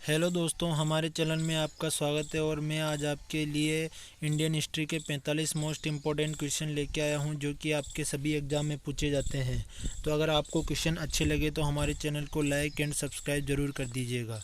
Hello दोस्तों, हमारे channel में आपका स्वागत है। और मैं आज आपके लिए इंडियन हिस्ट्री के 45 मोस्ट इम्पोर्टेंट क्वेश्चन लेके आया हूं, जो कि आपके सभी एग्ज़ाम में पूछे जाते हैं। तो अगर आपको क्वेश्चन अच्छे लगे तो हमारे चैनल को लाइक एंड सब्सक्राइब ज़रूर कर दीजिएगा।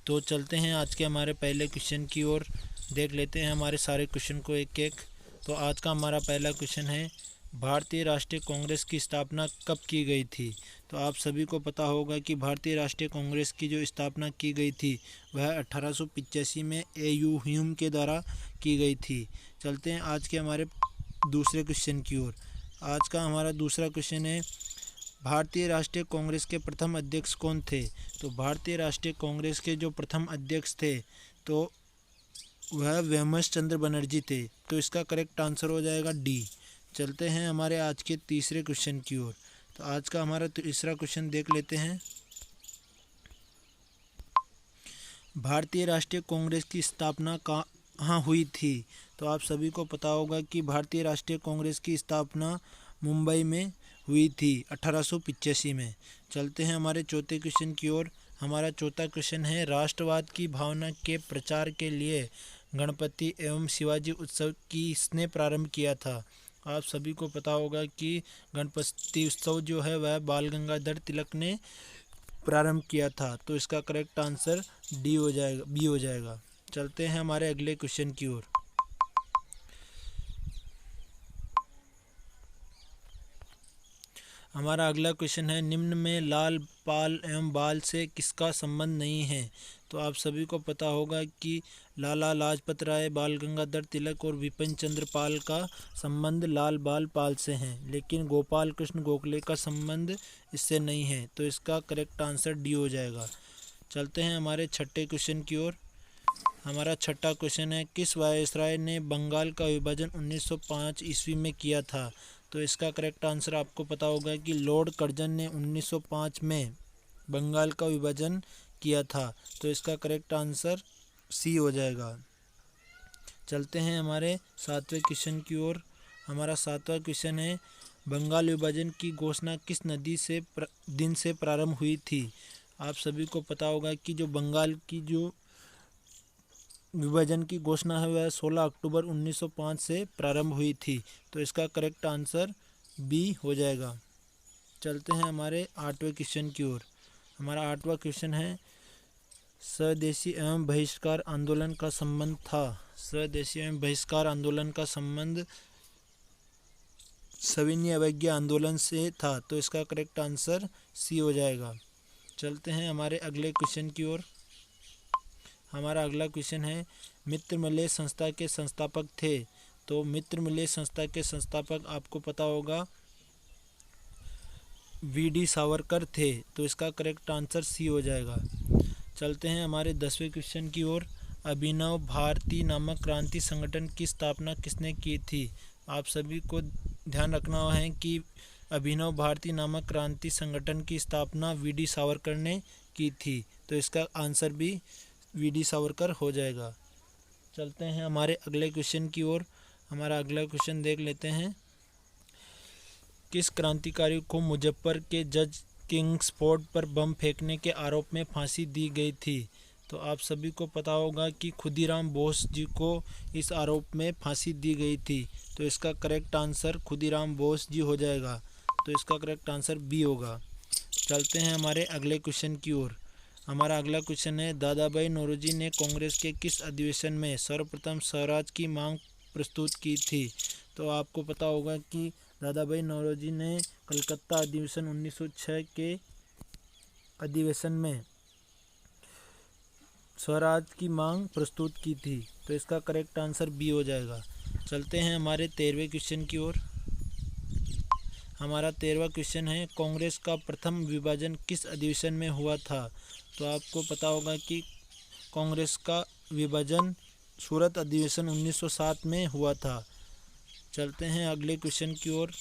तो चलते हैं आज के हमारे पहले क्वेश्चन की ओर। देख लेते हैं हमारे सारे क्वेश्चन को एक एक। तो आज का हमारा पहला क्वेश्चन है, भारतीय राष्ट्रीय कांग्रेस की स्थापना कब की गई थी। तो आप सभी को पता होगा कि भारतीय राष्ट्रीय कांग्रेस की जो स्थापना की गई थी वह 1885 में ए.यू. ह्यूम के द्वारा की गई थी। चलते हैं आज के हमारे दूसरे क्वेश्चन की ओर। आज का हमारा दूसरा क्वेश्चन है, भारतीय राष्ट्रीय कांग्रेस के प्रथम अध्यक्ष कौन थे। तो भारतीय राष्ट्रीय कांग्रेस के जो प्रथम अध्यक्ष थे तो वह वेमस चंद्र बनर्जी थे। तो इसका करेक्ट आंसर हो जाएगा डी। चलते हैं हमारे आज के तीसरे क्वेश्चन की ओर। तो आज का हमारा तीसरा क्वेश्चन देख लेते हैं, भारतीय राष्ट्रीय कांग्रेस की स्थापना कहाँ हुई थी। तो आप सभी को पता होगा कि भारतीय राष्ट्रीय कांग्रेस की स्थापना मुंबई में हुई थी 1885 में। चलते हैं हमारे चौथे क्वेश्चन की ओर। हमारा चौथा क्वेश्चन है, राष्ट्रवाद की भावना के प्रचार के लिए गणपति एवं शिवाजी उत्सव किसने प्रारंभ किया था। आप सभी को पता होगा कि गणपति उत्सव जो है वह बाल गंगाधर तिलक ने प्रारंभ किया था। तो इसका करेक्ट आंसर डी हो जाएगा, बी हो जाएगा। चलते हैं हमारे अगले क्वेश्चन की ओर। हमारा अगला क्वेश्चन है, निम्न में लाल पाल एवं बाल से किसका संबंध नहीं है। तो आप सभी को पता होगा कि लाला लाजपत राय, बाल गंगाधर तिलक और विपिन चंद्र पाल का संबंध लाल बाल पाल से हैं, लेकिन गोपाल कृष्ण गोखले का संबंध इससे नहीं है। तो इसका करेक्ट आंसर डी हो जाएगा। चलते हैं हमारे छठे क्वेश्चन की ओर। हमारा छठा क्वेश्चन है, किस वायसराय ने बंगाल का विभाजन 1905 ईस्वी में किया था। तो इसका करेक्ट आंसर आपको पता होगा कि लॉर्ड कर्जन ने 1905 में बंगाल का विभाजन किया था। तो इसका करेक्ट आंसर सी हो जाएगा। चलते हैं हमारे सातवें क्वेश्चन की ओर। हमारा सातवां क्वेश्चन है, बंगाल विभाजन की घोषणा किस दिन से प्रारंभ हुई थी। आप सभी को पता होगा कि जो बंगाल की जो विभाजन की घोषणा है वह 16 अक्टूबर 1905 से प्रारंभ हुई थी। तो इसका करेक्ट आंसर बी हो जाएगा। चलते हैं हमारे आठवें क्वेश्चन की ओर। हमारा आठवां क्वेश्चन है, स्वदेशी एवं बहिष्कार आंदोलन का संबंध था। स्वदेशी एवं बहिष्कार आंदोलन का संबंध सविनय अवज्ञा आंदोलन से था। तो इसका करेक्ट आंसर सी हो जाएगा। चलते हैं हमारे अगले क्वेश्चन की ओर। हमारा अगला क्वेश्चन है, मित्र मिलेश संस्था के संस्थापक थे। तो मित्र मिलेश संस्था के संस्थापक आपको पता होगा वी.डी. सावरकर थे। तो इसका करेक्ट आंसर सी हो जाएगा। चलते हैं हमारे 10वें क्वेश्चन की ओर। अभिनव भारती नामक क्रांति संगठन की स्थापना किसने की थी। आप सभी को ध्यान रखना है कि अभिनव भारती नामक क्रांति संगठन की स्थापना वी.डी. सावरकर ने की थी। तो इसका आंसर भी वी.डी. सावरकर हो जाएगा। चलते हैं हमारे अगले क्वेश्चन की ओर। हमारा अगला क्वेश्चन देख लेते हैं, किस क्रांतिकारी को मुजफ्फर के जज किंग्सफोर्ड पर बम फेंकने के आरोप में फांसी दी गई थी। तो आप सभी को पता होगा कि खुदीराम बोस जी को इस आरोप में फांसी दी गई थी। तो इसका करेक्ट आंसर खुदीराम बोस जी हो जाएगा। तो इसका करेक्ट आंसर बी होगा। चलते हैं हमारे अगले क्वेश्चन की ओर। हमारा अगला क्वेश्चन है, दादा भाई नौरोजी ने कांग्रेस के किस अधिवेशन में सर्वप्रथम स्वराज की मांग प्रस्तुत की थी। तो आपको पता होगा कि दादा भाई नौरोजी ने कलकत्ता अधिवेशन 1906 के अधिवेशन में स्वराज की मांग प्रस्तुत की थी। तो इसका करेक्ट आंसर बी हो जाएगा। चलते हैं हमारे 13वें क्वेश्चन की ओर। हमारा 13वां क्वेश्चन है, कांग्रेस का प्रथम विभाजन किस अधिवेशन में हुआ था। तो आपको पता होगा कि कांग्रेस का विभाजन सूरत अधिवेशन 1907 में हुआ था। चलते हैं अगले क्वेश्चन की ओर।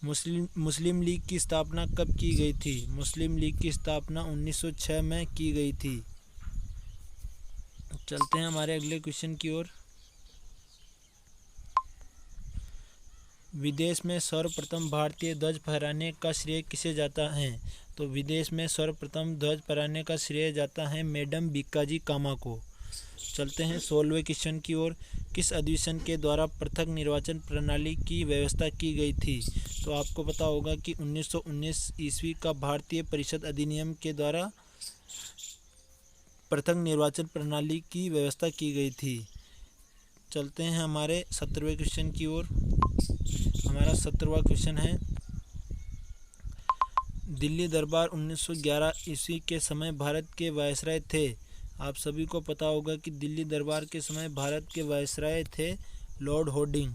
मुस्लिम लीग की स्थापना कब की गई थी। मुस्लिम लीग की स्थापना 1906 में की गई थी। चलते हैं हमारे अगले क्वेश्चन की ओर। विदेश में सर्वप्रथम भारतीय ध्वज फहराने का श्रेय किसे जाता है। तो विदेश में सर्वप्रथम ध्वज फहराने का श्रेय जाता है मैडम बीकाजी कामा को। चलते हैं 16वें क्वेश्चन की ओर। किस अधिवेशन के द्वारा पृथक निर्वाचन प्रणाली की व्यवस्था की गई थी? तो आपको पता होगा कि 1919 ईस्वी का भारतीय परिषद अधिनियम के द्वारा पृथक निर्वाचन प्रणाली की व्यवस्था की गई थी। चलते हैं हमारे 17वें क्वेश्चन की ओर। हमारा 17वां क्वेश्चन है, दिल्ली दरबार 1911 ईस्वी के समय भारत के वायसराय थे। आप सभी को पता होगा कि दिल्ली दरबार के समय भारत के वायसराय थे लॉर्ड होर्डिंग।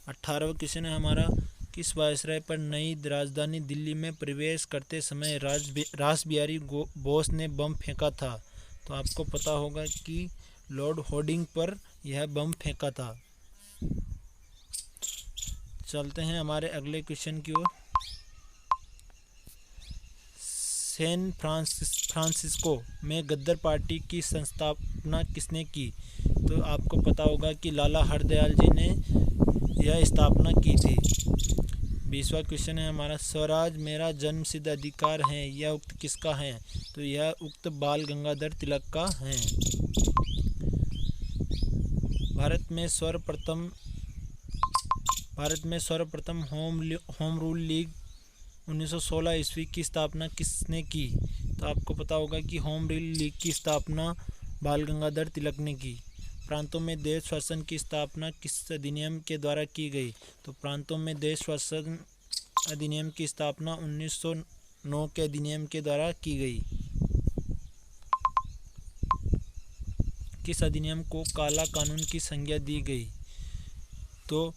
18वां क्वेश्चन है हमारा, किस वायसराय पर नई राजधानी दिल्ली में प्रवेश करते समय रास बिहारी बोस ने बम फेंका था? तो आपको पता होगा कि लॉर्ड होर्डिंग पर यह बम फेंका था। चलते हैं हमारे अगले क्वेश्चन की ओर। सैन फ्रांसिस्को में गद्दार पार्टी की संस्थापना किसने की? तो आपको पता होगा कि लाला हरदयाल जी ने यह स्थापना की थी। 20वां क्वेश्चन है हमारा, स्वराज मेरा जन्मसिद्ध अधिकार है, यह उक्त किसका है? तो यह उक्त बाल गंगाधर तिलक का है। भारत में सर्वप्रथम होम रूल लीग 1916 ईस्वी की स्थापना किसने की? तो आपको पता होगा कि होम रूल लीग की स्थापना बाल गंगाधर तिलक ने की। प्रांतों में देश शासन की स्थापना किस अधिनियम के द्वारा की गई? तो प्रांतों में देश शासन अधिनियम की स्थापना 1909 के अधिनियम के द्वारा की गई। किस अधिनियम को काला कानून की संज्ञा दी गई? तो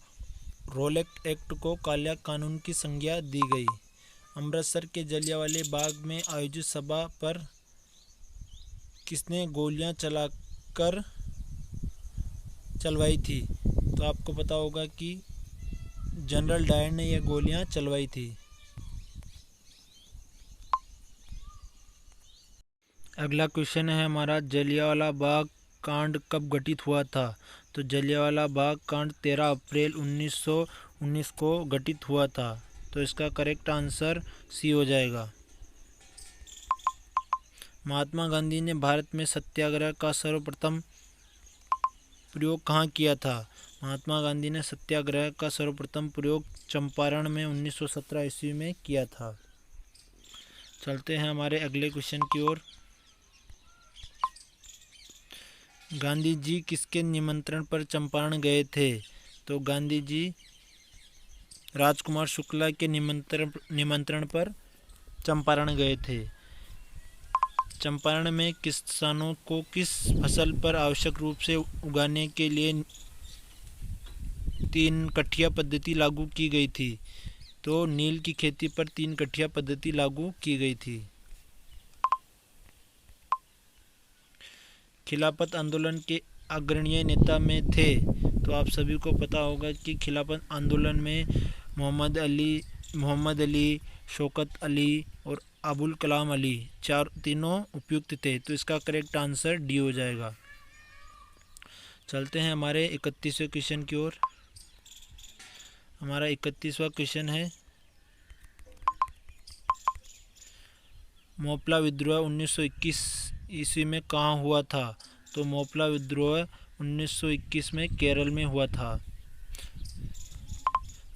रोलेट एक्ट को काला कानून की संज्ञा दी गई। अमृतसर के जलियांवाला बाग में आयोजित सभा पर किसने गोलियां चलवाई थी? तो आपको पता होगा कि जनरल डायर ने यह गोलियां चलवाई थी। अगला क्वेश्चन है हमारा, जलियांवाला बाग कांड कब घटित हुआ था? तो जलियांवाला बाग कांड 13 अप्रैल 1919 को घटित हुआ था। तो इसका करेक्ट आंसर सी हो जाएगा। महात्मा गांधी ने भारत में सत्याग्रह का सर्वप्रथम प्रयोग कहाँ किया था? महात्मा गांधी ने सत्याग्रह का सर्वप्रथम प्रयोग चंपारण में 1917 ईस्वी में किया था। चलते हैं हमारे अगले क्वेश्चन की ओर। गांधी जी किसके निमंत्रण पर चंपारण गए थे? तो गांधी जी राजकुमार शुक्ला के निमंत्रण पर चंपारण गए थे। चंपारण में किसानों को किस फसल पर आवश्यक रूप से उगाने के लिए 3 कठिया पद्धति लागू की गई थी? तो नील की खेती पर 3 कठिया पद्धति लागू की गई थी। खिलाफत आंदोलन के अग्रणी नेता में थे? तो आप सभी को पता होगा कि खिलाफत आंदोलन में मोहम्मद अली, शौकत अली और अबुल कलाम अली तीनों उपयुक्त थे। तो इसका करेक्ट आंसर डी हो जाएगा। चलते हैं हमारे 31वें क्वेश्चन की ओर। हमारा 31वां क्वेश्चन है, मोपला विद्रोह 1921 ईस्वी में कहाँ हुआ था? तो मोपला विद्रोह 1921 में केरल में हुआ था।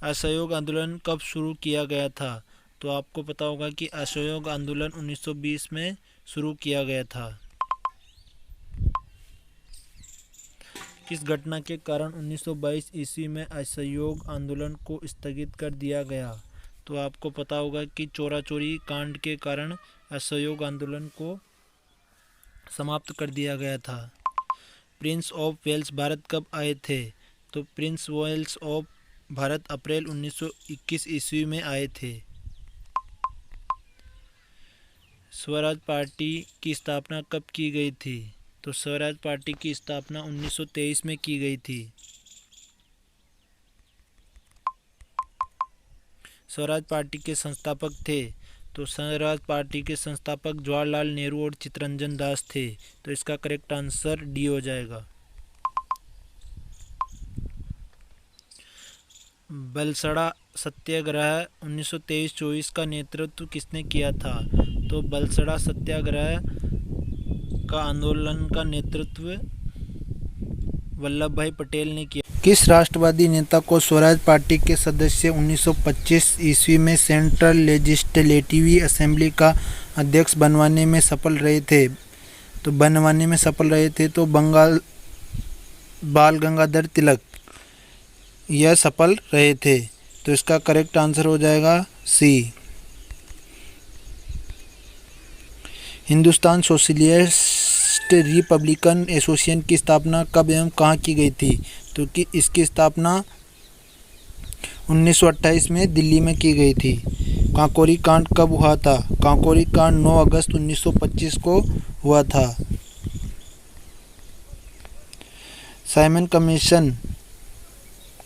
असहयोग आंदोलन कब शुरू किया गया था? तो आपको पता होगा कि असहयोग आंदोलन 1920 में शुरू किया गया था। किस घटना के कारण 1922 ईस्वी में असहयोग आंदोलन को स्थगित कर दिया गया? तो आपको पता होगा कि चोरा चोरी कांड के कारण असहयोग आंदोलन को समाप्त कर दिया गया था। प्रिंस ऑफ वेल्स भारत कब आए थे? तो प्रिंस वेल्स ऑफ भारत अप्रैल 1921 ईस्वी में आए थे। स्वराज पार्टी की स्थापना कब की गई थी? तो स्वराज पार्टी की स्थापना 1923 में की गई थी। स्वराज पार्टी के संस्थापक थे? तो स्वराज पार्टी के संस्थापक जवाहरलाल नेहरू और चित्तरंजन दास थे। तो इसका करेक्ट आंसर डी हो जाएगा। बलसड़ा सत्याग्रह 1923-24 का नेतृत्व किसने किया था? तो बलसड़ा सत्याग्रह का आंदोलन का नेतृत्व वल्लभ भाई पटेल ने किया। किस राष्ट्रवादी नेता को स्वराज पार्टी के सदस्य 1925 ईस्वी में सेंट्रल लेजिस्लेटिव असेंबली का अध्यक्ष बनवाने में सफल रहे थे? तो बाल गंगाधर तिलक यह सफल रहे थे। तो इसका करेक्ट आंसर हो जाएगा सी। हिंदुस्तान सोशलिस्ट रिपब्लिकन एसोसिएशन की स्थापना कब एवं कहाँ की गई थी? तो कि इसकी स्थापना 1928 में दिल्ली में की गई थी। काकोरी कांड कब हुआ था? काकोरी कांड 9 अगस्त 1925 को हुआ था। साइमन कमीशन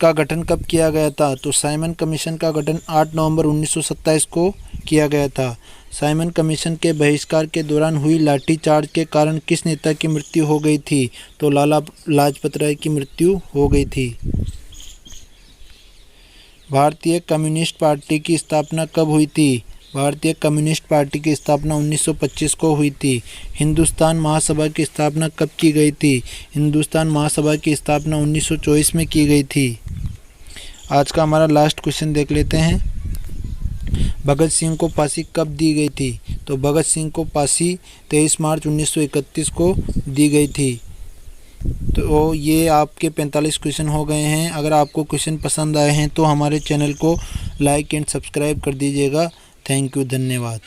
का गठन कब किया गया था? तो साइमन कमीशन का गठन 8 नवंबर 1927 को किया गया था। साइमन कमीशन के बहिष्कार के दौरान हुई लाठीचार्ज के कारण किस नेता की मृत्यु हो गई थी? तो लाला लाजपत राय की मृत्यु हो गई थी। भारतीय कम्युनिस्ट पार्टी की स्थापना कब हुई थी? भारतीय कम्युनिस्ट पार्टी की स्थापना 1925 को हुई थी। हिंदुस्तान महासभा की स्थापना कब की गई थी? हिंदुस्तान महासभा की स्थापना 1924 में की गई थी। आज का हमारा लास्ट क्वेश्चन देख लेते हैं। भगत सिंह को फांसी कब दी गई थी? तो भगत सिंह को फांसी 23 मार्च 1931 को दी गई थी। तो ये आपके 45 क्वेश्चन हो गए हैं। अगर आपको क्वेश्चन पसंद आए हैं तो हमारे चैनल को लाइक एंड सब्सक्राइब कर दीजिएगा। थैंक यू, धन्यवाद।